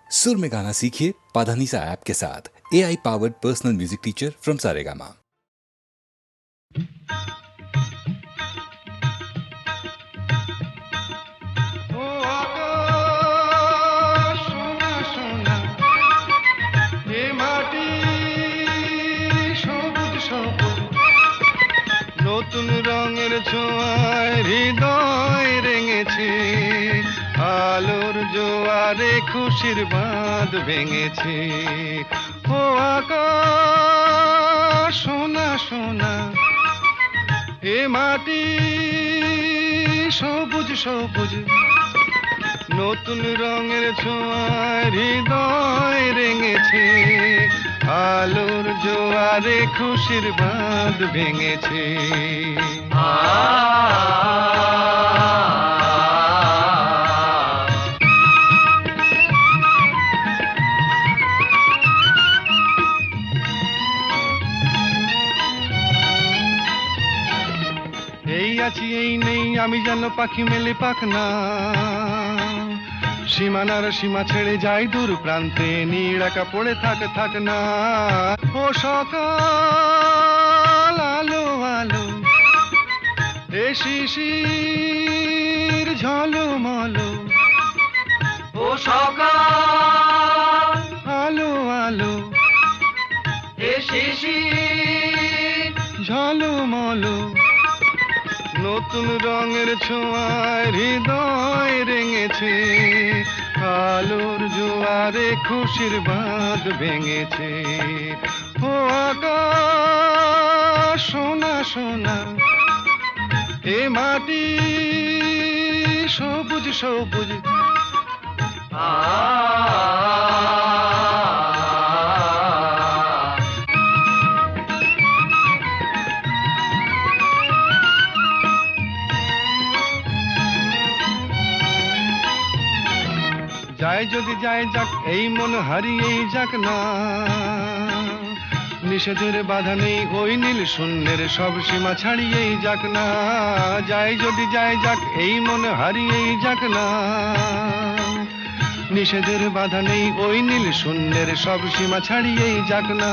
सुर में गाना सीखिए पाधानीसा ऐप के साथ। AI powered personal music teacher from Saregama. নতুন রঙের ছোঁয়ায় হৃদয় রেঙেছে, আলোর জোয়ারে খুশির বাঁধ ভেঙেছে। ও আকাশ সোনা সোনা, এ মাটি সবুজ সবুজ। নতুন রঙের ছোঁয়ায় হৃদয় রেঙেছে, আলোর জোয়ারে খুশির বাঁধ ভেঙেছে। এই আছি এই নেই আমি যেন পাখি মেলে পাখনা, সীমানার সীমা ছেড়ে যাই দূর প্রান্তে, নীড়াকা পড়ে থাক না। ও সকাল আলো আলো, এ শিশির ঝলমলো। ও সকাল আলো আলো, এ শিশির ঝলমলো। নতুন রঙের ছোঁয়ায় হৃদয় রেঙেছে, আলোর জোয়ারে খুশির বাঁধ ভেঙেছে। ও আকাশ সোনা সোনা, এ মাটি সবুজ সবুজ। যায় যদি যায় যাক, এই মন হারিয়েই যাক না। নিষেধের বাধা নেই ওই নীল শূন্যের সব সীমা ছাড়িয়েই যাক না। যায় যদি যায় যাক, এই মন হারিয়েই যাক না। নিষেধের বাধা নেই ওই নীল শূন্যের সব সীমা ছাড়িয়েই যাক না।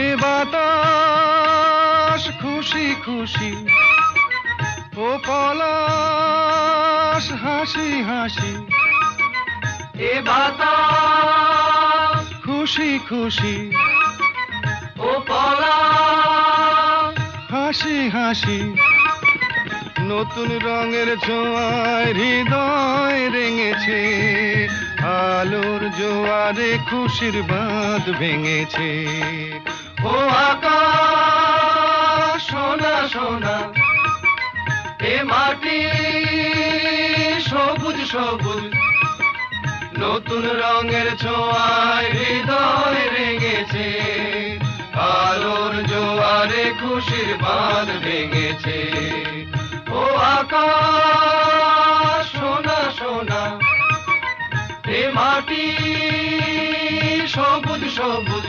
এ বাতাস খুশি খুশি, ও পলাশ হাসি হাসি। এ বাতাস খুশি খুশি, ও পলাশ হাসি হাসি। নতুন রঙের ছোঁয়ায় হৃদয় রেঙেছে, আলোর জোয়ারে খুশির বাঁধ ভেঙেছে। ও আকাশ সোনা সোনা, এ মাটি সবুজ সবুজ। নতুন রঙের ছোঁয়ায় হৃদয় রেঙেছে, আলোর জোয়ারে খুশির বাঁধ ভেঙেছে। ও আকাশ সোনা সোনা, এ মাটি সবুজ সবুজ।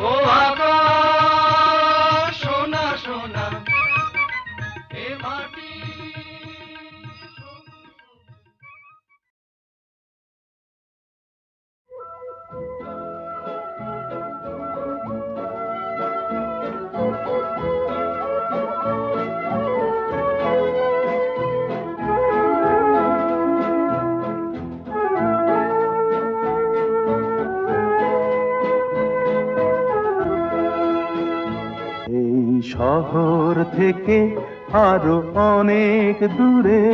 ও আকাশ সোনা সোনা, এ মাটি। এই শহর থেকে আরো অনেক দূরে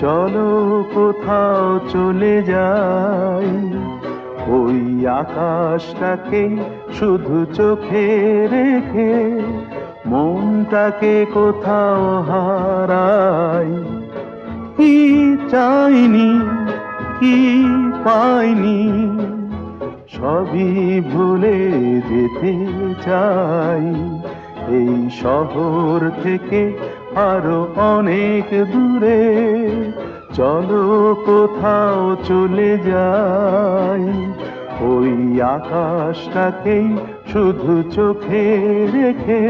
চলো কোথাও চলে যাই, ওই আকাশটাকে শুধু চোখে রেখে মনটাকে কোথাও হারাই। কি চাইনি কি পাইনি, সবই ভুলে যেতে চাই। এই শহর থেকে আরো অনেক দূরে চলো কোথাও চলে যাই, ওই আকাশটাকেই শুধু চোখে রেখে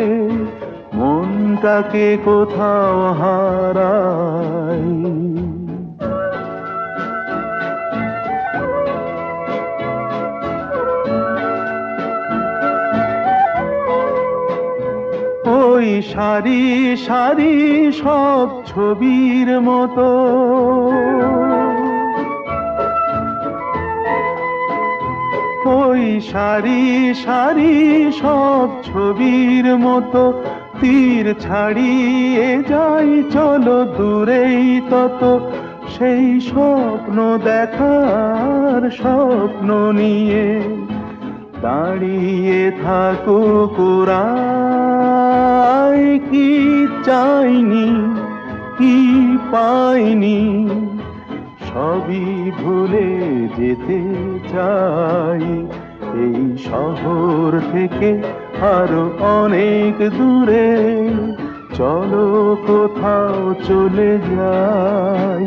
মনটাকে কোথাও হারাই। সারি সারি সব ছবির মতো ওই সারি সারি সব ছবির মতো তীর ছাড়িয়ে যাই চলো দূরেই তত সেই স্বপ্ন দেখার স্বপ্ন নিয়ে দাঁড়িয়ে থাকুক ওরাই কি চাইনি কি পাইনি সবই ভুলে যেতে চাই এই শহর থেকে আরো অনেক দূরে চলো কোথাও চলে যাই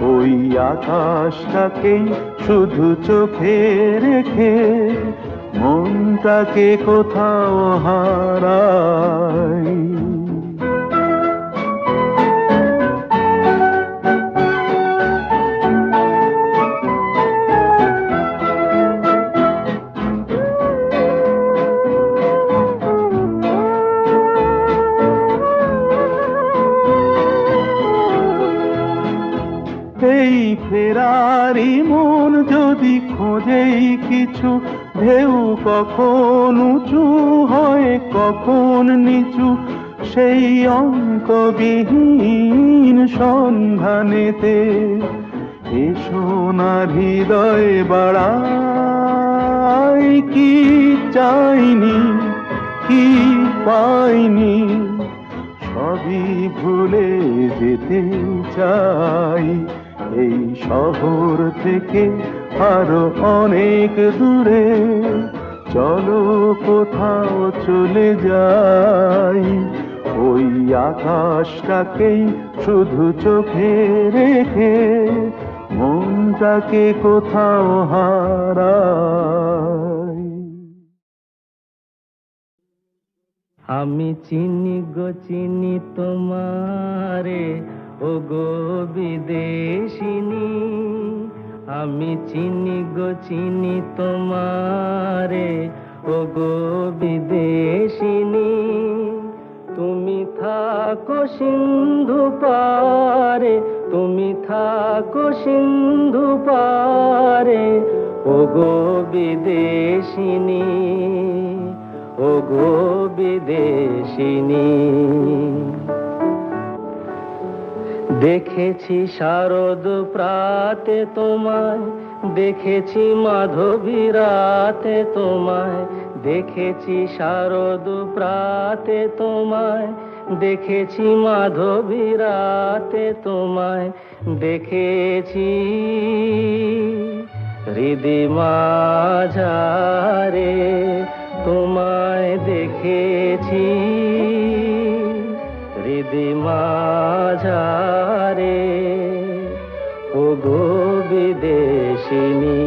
ওই আকাশটাকেই শুধু চোখে রেখে মনটাকে কোথাও হারাই এই ফেরারি মন যদি খোঁজেই কিছু ঢেউ কখন উঁচু হয় কখন নিচু সেই অঙ্কবিহীন সন্ধানেতে এসো না হৃদয় বাড়াই কি চাইনি কি পাইনি সবই ভুলে যেতে চাই এই শহর থেকে আরো অনেক দূরে চলো কোথাও চলে যাই ওই আকাশটাকেই শুধু চোখে রেখে মনটাকে কোথাও হারাই আমি চিনি গো চিনি তোমারে ও গো বিদেশিনী আমি চিনি গো চিনি তোমারে ও গো বিদেশিনী তুমি থাকো সিন্ধু পারে তুমি থাকো সিন্ধু পারে ও গো বিদেশিনী ও গো বিদেশিনী দেখেছি শারদ প্রাতে তোমায় দেখেছি মাধবী রাতে তোমায় দেখেছি শারদ প্রাতে তোমায় দেখেছি মাধবী রাতে তোমায় দেখেছি হৃদি মাঝারে তোমায় দেখেছি হৃদি মাঝারে ও গো বিদেশিনী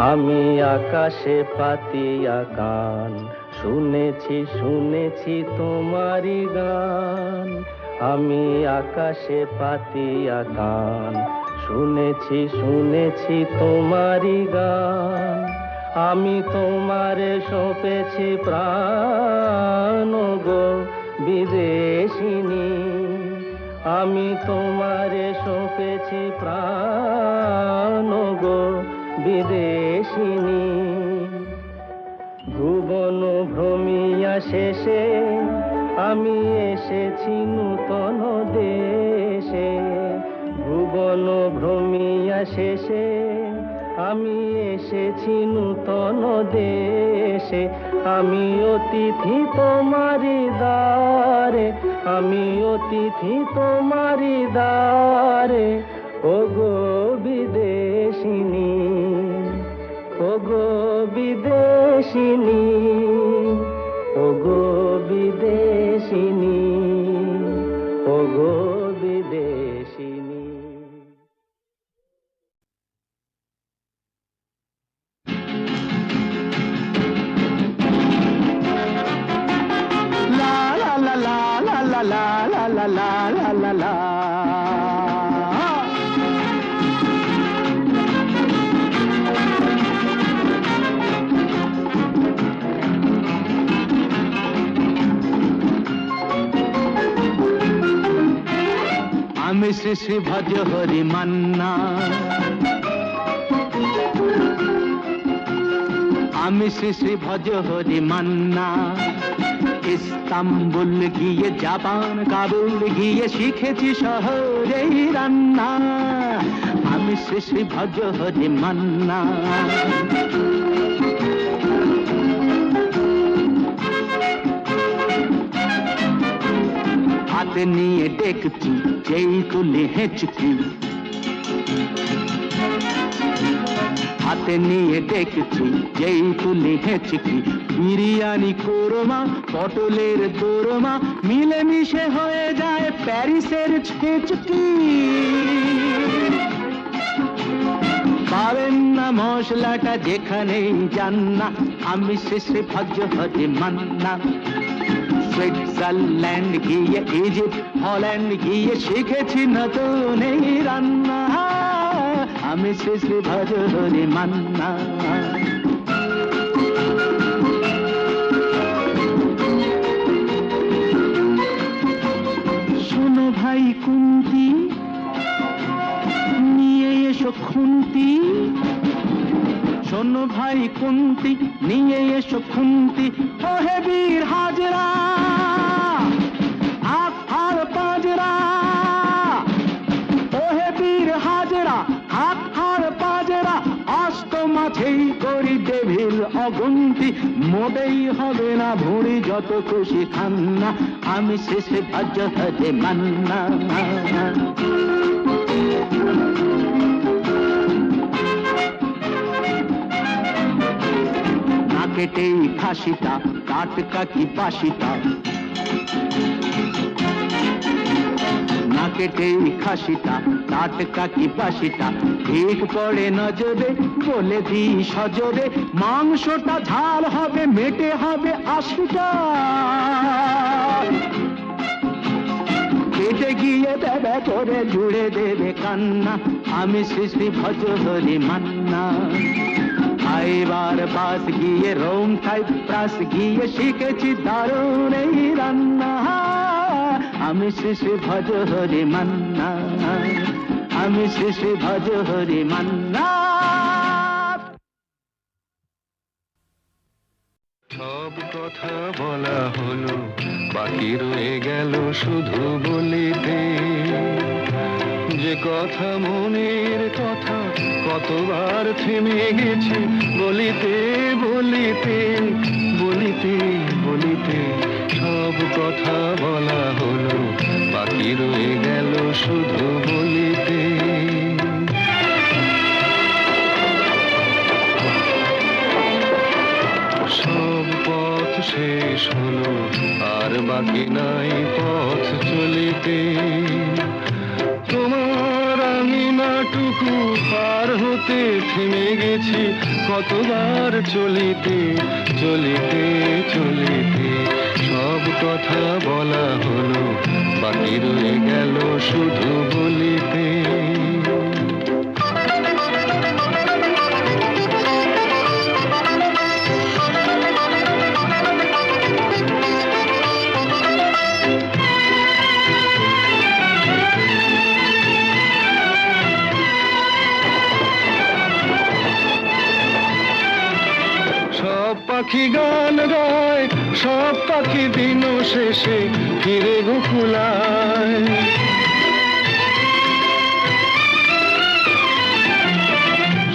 আমি আকাশে পাতিয়া কান শুনেছি শুনেছি তোমারি গান আমি আকাশে পাতিয়া কান শুনেছি শুনেছি তোমারি গান আমি তোমারে সঁপেছি প্রাণ গো বিদেশিনী আমি তোমারে সঁপেছি প্রাণ গো বিদেশিনী ভুবন ভ্রমিয়া শেষে আমি এসেছি নূতন দেশে ভুবন ভ্রমিয়া শেষে আমি এসেছি নূতন দেশে আমি অতিথি তোমারি দ্বারে আমি অতিথি তোমারি দ্বারে ও গো বিদেশিনী ও গো বিদেশিনী ও গো বিদেশিনী ও গো বিদেশিনী লা লা লা লা লা লা লা লা লা লা লা লা আমি শ্রী শ্রী ভজ হরি মান্না, আমি শ্রী শ্রী ভজ হরি মান্না। ইস্তাম্বুল গিয়ে জাপান কাবুল গিয়ে শিখেছি শহরেই রান্না, আমি শ্রী শ্রী ভজ হরি মান্না। হাতে নিয়ে দেখছি যেই তুলে হেঁচকি, হাতে নিয়ে দেখছি যেই তুলে হেঁচকি। বিরিয়ানি কোরমা পটলের দোরমা মিলেমিশে হয়ে যায় প্যারিসের ছেচকি। পাবেন না মশলাটা যেখানেই যান না, আমি শ্রী শ্রী ভজ হরি মান্না। সুইজারল্যান্ড গিয়ে ইজিপ্ট হল্যান্ড গিয়ে শিখেছি নতুন এই রান্না, আমি শ্রী শ্রী ভজ হরি মান্না। শোনো ভাই কুন্তি, নিয়ে এসো খুন্তি। শোনো ভাই কুন্তি, নিয়ে এসো খুন্তি। ও হে বীর হাজরা, হাত হার পাজরা। ও হে বীর হাজরা, হাত হার পাজরা। অস্ত মাঝেই করি ডেভিল অগুন্তি, মোটেই হবে না ভুঁড়ি যত খুশি খান না, আমি শ্রী শ্রী ভজ হরি মান্না। কেটেই খাসিটা টাটকা কি বাসিটা, না কেটেই খাসিটা টাটকা কি বাসিটা। ঠিক পড়ে নজরে বলে দিই সজরে, মাংসটা ঝাল হবে মেটে হবে 80টা। পেটে গিয়ে দেবে করে জুড়ে দেবে কান্না, আমি শ্রী শ্রী ভজ হরি মান্না। এবার পাস গিয়ে রোম সাইপ্রাস গিয়ে শিখেছি দারুণ এই রান্না, আমি শ্রী শ্রী ভজ হরি মান্না, আমি শ্রী শ্রী ভজ হরি মান্না। সব কথা বলা হলো, বাকি রয়ে গেল শুধু বলিতে। যে কথা মনের কথা কতবার থেমে গেছে বলিতে বলিতে বলিতে বলিতে। সব কথা বলা হলো, বাকি রয়ে গেল শুধু বলিতে। সব পথ শেষ হলো, আর বাকি নাই পথ চলিতে। তোমার আঙিনাটুকু পার হতে থেমে গেছি কতবার চলিতে চলিতে চলিতে। সব কথা বলা হলো, বাকি রয়ে গেল শুধু বলিতে। পাখি গান গায়, সব পাখি দিন শেষে ফিরে গোকুলায়।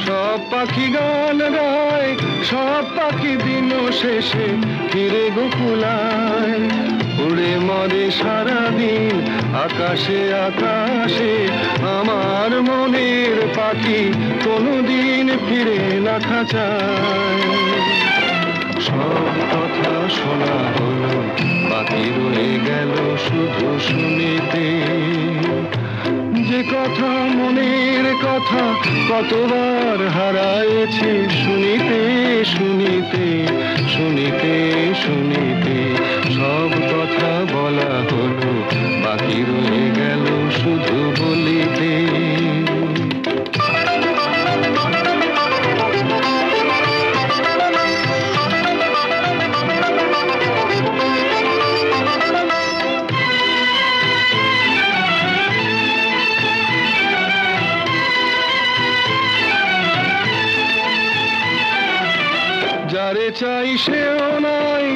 সব পাখি গান গায়, সব পাখি দিন শেষে ফিরে গোকুলায়। উড়ে মরে সারাদিন আকাশে আকাশে, আমার মনের পাখি কোনদিন ফিরে না খাঁচায়। সব কথা শোনা হলো, বাকি রয়ে গেল শুধু শুনিতে। যে কথা মনের কথা কতবার হারায়েছি শুনিতে শুনিতে শুনিতে শুনিতে। সব কথা বলা হলো, বাকি রয়ে গেল শুধু বলিতে। চাই সেও নাই,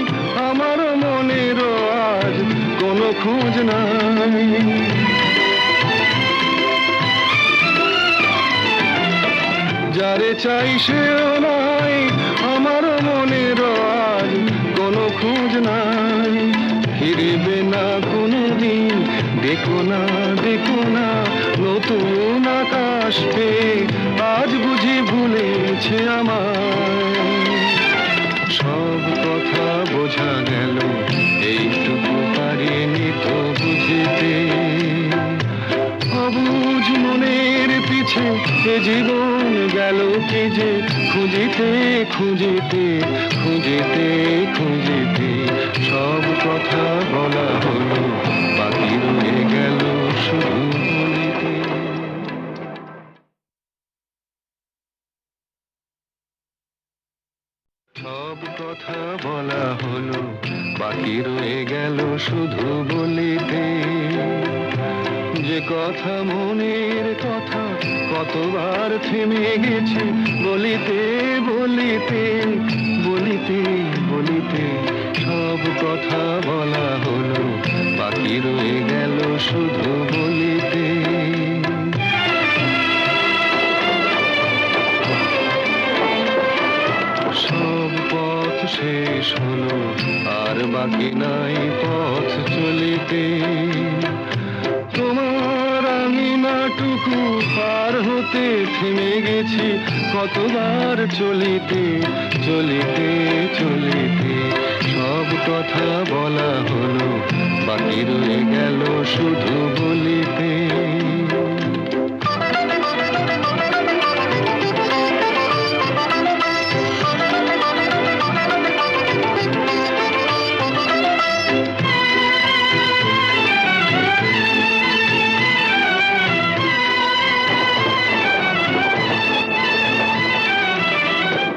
আমার মনেরও আজ কোনো খোঁজ নাই। যারে চাই সেও নাই, আমার মনেরও আজ কোনো খোঁজ নাই। ফিরবে না কোনোদিন, দেখো না দেখো না নতুন আকাশ পেয়ে আজ বুঝি ভুলেছে আমায়। সব কথা বোঝা গেল, এইটুকু পারিনি তো বুঝিতে। অবুঝ মনের পিছে এ জীবন গেল কি যে খুঁজিতে খুঁজিতে খুঁজিতে খুঁজিতে। সব কথা বলা হলো, বাকি রয়ে গেল শুধু বলিতে। সব কথা বলা হলো, বাকি রয়ে গেল শুধু বলিতে। যে কথা মনের কথা কতবার থেমে গেছে বলিতে বলিতে বলিতে বলিতে। সব কথা বলা হলো, বাকি রয়ে গেল শুধু বলিতে। সব পথ শেষ হলো, আর বাকি নাই পথ চলিতে। তোমার আমি নাটুকু পার হতে থেমে গেছি কতবার চলিতে চলিতে চলিতে। সব কথা বলা হলো, বাকি রয়ে গেল শুধু বলিতে।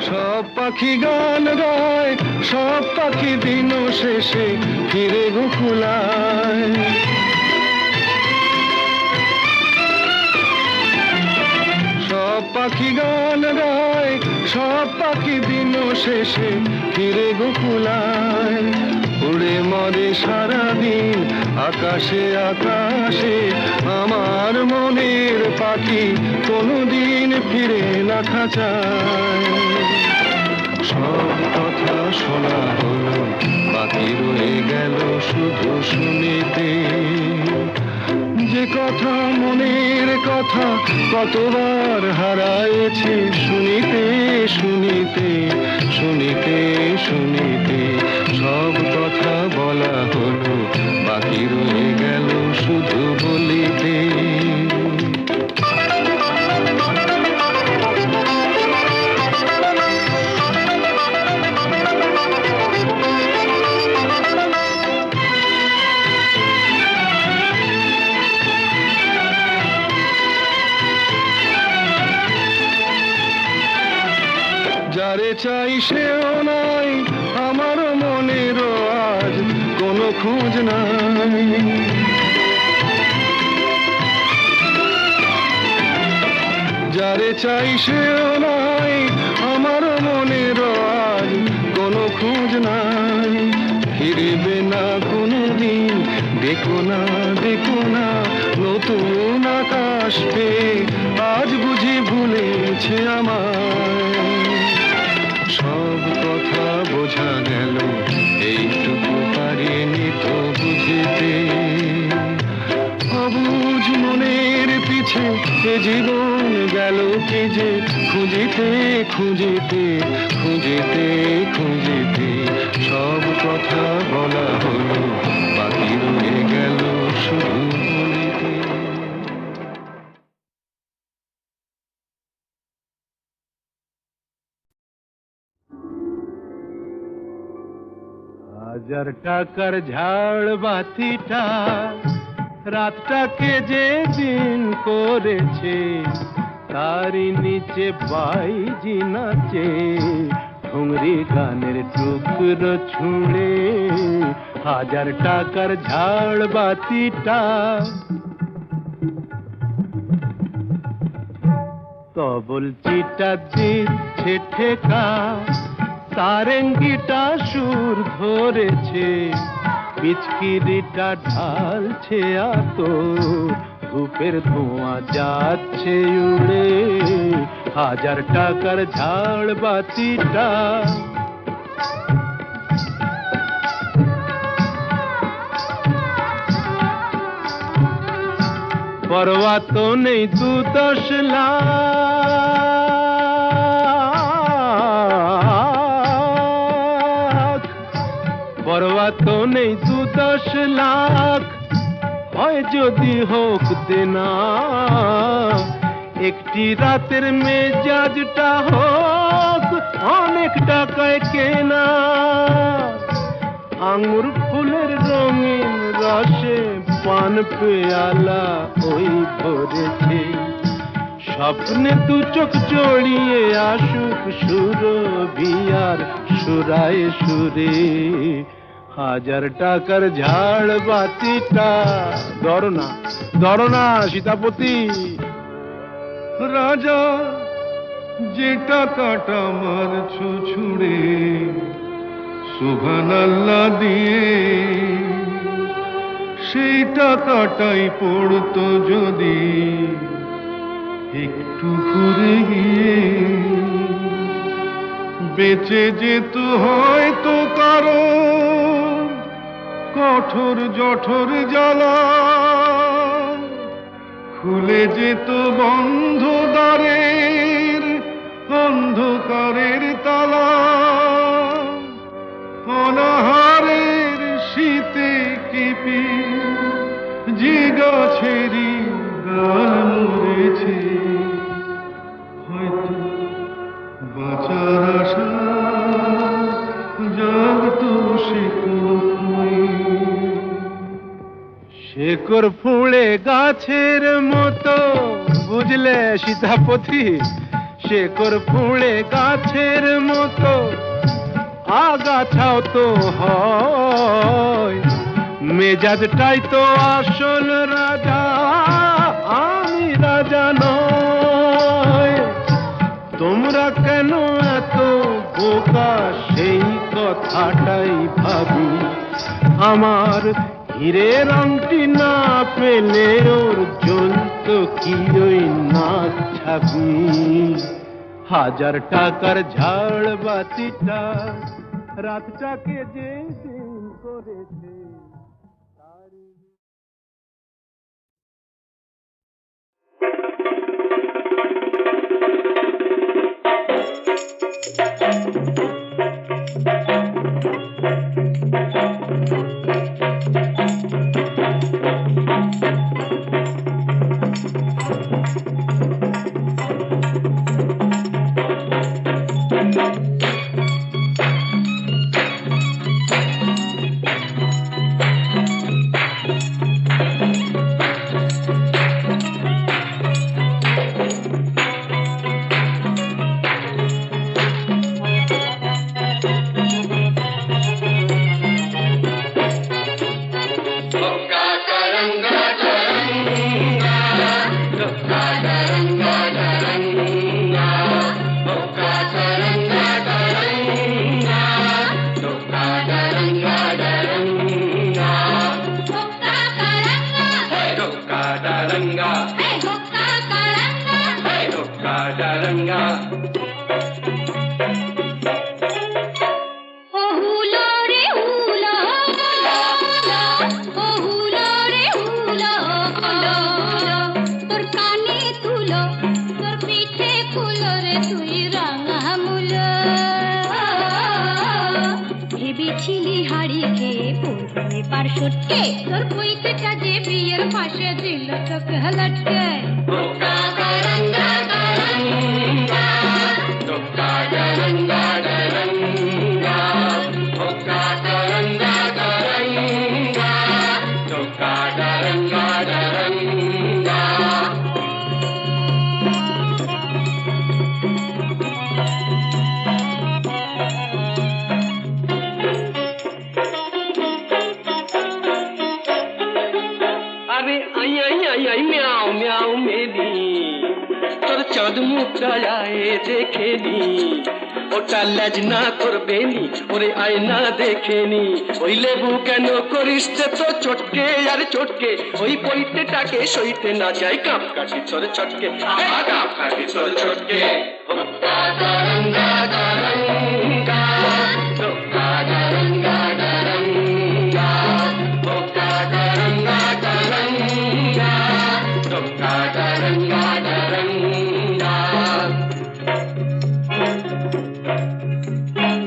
সব পাখি গান গায়, সব পাখি দিন শেষে ফিরে গোকুলায়। সব পাখি গান গায়, সব পাখি দিন শেষে ফিরে গোকুলায়। উড়ে মরে সারাদিন আকাশে আকাশে, আমার মনের পাখি কোনোদিন ফিরে না খাঁচায়। সব কথা শোনা হলো, বাকি রয়ে গেল শুধু শুনিতে। যে কথা মনের কথা কতবার হারায়েছি শুনিতে শুনিতে শুনিতে শুনিতে। সব কথা বলা হলো, বাকি রয়ে গেল শুধু বলিতে। যারে চাই সেও নাই, আমার মনেরও আজ কোনো খোঁজ নাই। যারে চাই সেও নাই, আমার মনেরও আজ কোনো খোঁজ নাই। ফিরবে না কোনোদিন, দেখো না দেখো না নতুন আকাশ পেয়ে আজ বুঝি ভুলেছে আমায়। সব কথা বোঝা গেল, এইটুকু পারিনি তো বুঝিতে। অবুঝ মনের পিছে এ জীবন গেল কি যে খুঁজিতে খুঁজিতে খুঁজিতে খুঁজিতে। সব কথা বলা হলো, বাকি রয়ে গেল শুধু বলিতে। হাজার টাকার ঝাড় বাতিটা রাতটাকে যে দিন করেছে, তারই নিচে বাইজি নাচে ঠুংরি গানের টুকরো ছুঁড়ে। হাজার টাকার ঝাড় বাতিটা তবল চিটা দিচ্ছে ঠেকা, সারেঙ্গিটা সুর ধরেছে, পিচকিরিটা ঢালছে আতর, ধূপের ধোঁয়া যাচ্ছে উড়ে, 1000 টাকার ঝাড় বাতিটা। পরোয়া তো নেই 2-10 লাখ, পরোয়া তো নেই 2-10 লাখ, হয় যদি হোক দেনা, একটি রাতের মেজাজটা হোক অনেক টাকায় কেনা। আঙুর ফুলের রঙিন রসে পান পেয়ালা ওই ভরেছে, স্বপ্নে 2 চোখ জড়িয়ে আসুক সুরভিয়ার সুরায় সুরে, 1000 টাকার ঝাড় বাতিটা। ধরো না সীতাপতি। রাজা যে টাকাটা মারছো ছুড়ে সুবহানাল্লাহ দিয়ে, সেই টাকাটাই পড়তো যদি একটু ঘুরে গিয়ে, বেঁচে যেত হয়তো কারো কঠোর জঠর জ্বালা, খুলে যেত বন্ধ দ্বারের অন্ধকারের তালা, অনাহারের শীতে কেঁপে যে গাছেরই গান মরেছে, হয়তো বাঁচার আশা জাগতো সে শেকড় ফুঁড়ে গাছের মতো, বুঝলে সীতাপতি, শেকড় ফুঁড়ে গাছের মতো আগাছাও তো হয়, মেজাজটাই তো আসল রাজা, আমি রাজা নয়। তোমরা কেন এত বোকা সেই কথাটাই ভাবি, আমার হীরের আংটি না পেলে ওর জ্বলত কি ওই নাক ছাবি, 1000 টাকার ঝাড় বাতিটা রাতটাকে যে দিন করেছে। তোর পৈতেটা যে বিয়ের পাশে দিল তোকে লটকে चाँद मुक्ता आए देखे नी ওটা লেজ না করবে নি, ওরে আয়না দেখে নি। ওই লেবু কেন করিস তে তো চটকে আর চটকে, ওই পইতেটাকে সইতে না যায় কাপ কাটি তোর চটকে, কাপ কাটি তোর চটকে। গারঙ্গা গারঙ্গা ধোকা গারঙ্গা গারঙ্গা, ধোকা গারঙ্গা গারঙ্গা, ধোকা গারঙ্গা গারঙ্গা।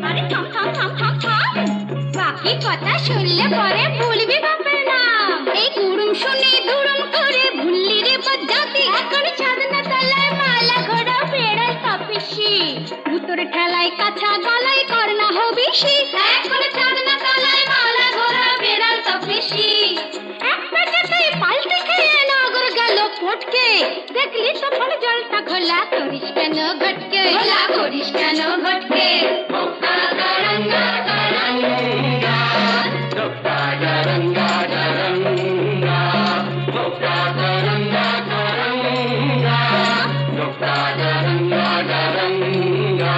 আরে থাম থাম থাম থাম থাম, বাকি কথা শুনলে পরে ভুলবি বাপের নাম। এই গুরুম শুনে দুরুম করে ভুললি রে বজ্জাতি, এখন ছাদনা তলায় মালা ঘোড়া বেড়াল তপিসি, ভুতর ঠেলায় কাছা গলায় কর না হবিসি, এখন ছাদনা তলায় মালা ঘোড়া বেড়াল তপিসি। এক পেটেতেই পাল্টে খেয়ে নগর গেল পটকে, দেখলি তখন জলটা ঘোলা করিস কেন ঘটকে, ঘোলা করিস কেন ঘটকে। ধোকা গারঙ্গা গারঙ্গা, ধোকা গারঙ্গা গারঙ্গা, ধোকা গারঙ্গা গারঙ্গা, ধোকা গারঙ্গা গারঙ্গা।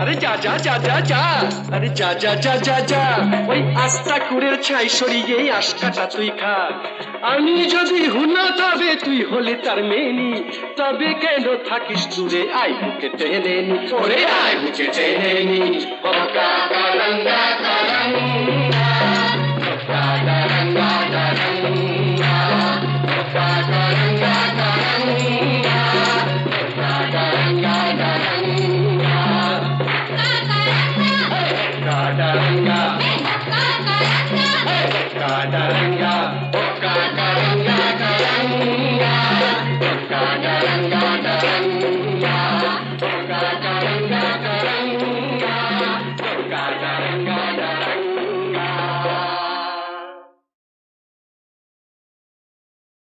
আরে যা যা যা যা যা, আরে যা যা যা যা যা, ওই আস্তা কুড়ের ছাই সরিয়ে আশকাটা তুই খা। আমি যদি হুনা তবে তুই হলে তার মেনি, তবে কেন থাকিস দূরে, আয় বুকে টেনে নি, ওরে আয় বুকে টেনে নি। ধোকা গারঙ্গা গারঙ্গা, ধোকা গারঙ্গা গারঙ্গা,